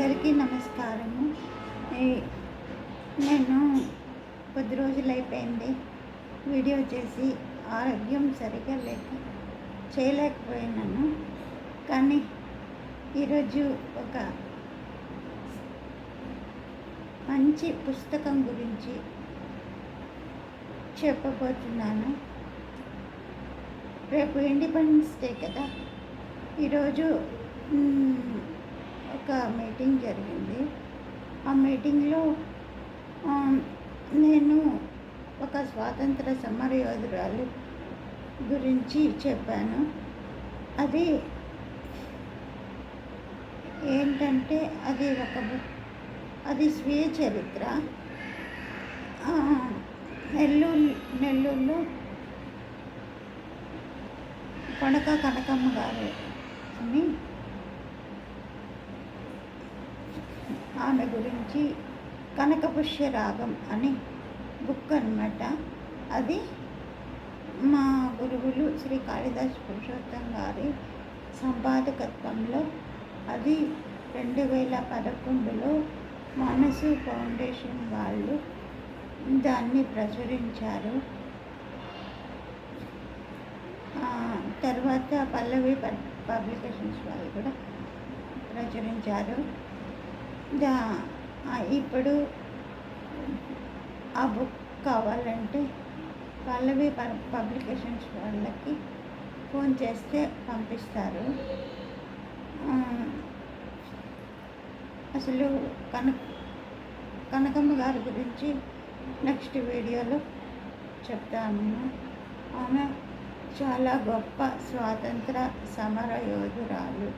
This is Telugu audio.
అందరికీ నమస్కారము. నేను కొద్ది రోజులైపోయింది వీడియో చేసి, ఆరోగ్యం సరిగా చేయలేకపోయినాను. కానీ ఈరోజు ఒక మంచి పుస్తకం గురించి చెప్పబోతున్నాను. రేపు ఇండిపెండెన్స్ డే కదా. ఈరోజు ఒక మీటింగ్ జరిగింది. ఆ మీటింగ్లో నేను ఒక స్వాతంత్ర సమరయోధురాలు గురించి చెప్పాను. అది ఏంటంటే అది స్వీయ చరిత్ర. నెల్లూరులో కొనక కనకమ్మ గారు అని ఆమె గురించి కనకపుష్య రాగం అని బుక్ అన్నమాట. అది మా గురువులు శ్రీ కాళిదాస్ పురుషోత్తం గారి సంపాదకత్వంలో అది 2011లో మనసు ఫౌండేషన్ వాళ్ళు దాన్ని ప్రచురించారు. తర్వాత పల్లవి పబ్లికేషన్స్ వాళ్ళు కూడా ప్రచురించారు. ఇప్పుడు ఆ బుక్ కావాలంటే పల్లవి పబ్లికేషన్స్ వాళ్ళకి ఫోన్ చేస్తే పంపిస్తారు. అసలు కనకమ్మ గారి గురించి నెక్స్ట్ వీడియోలో చెప్తాను. ఆమె చాలా గొప్ప స్వాతంత్ర సమర యోధురాలు.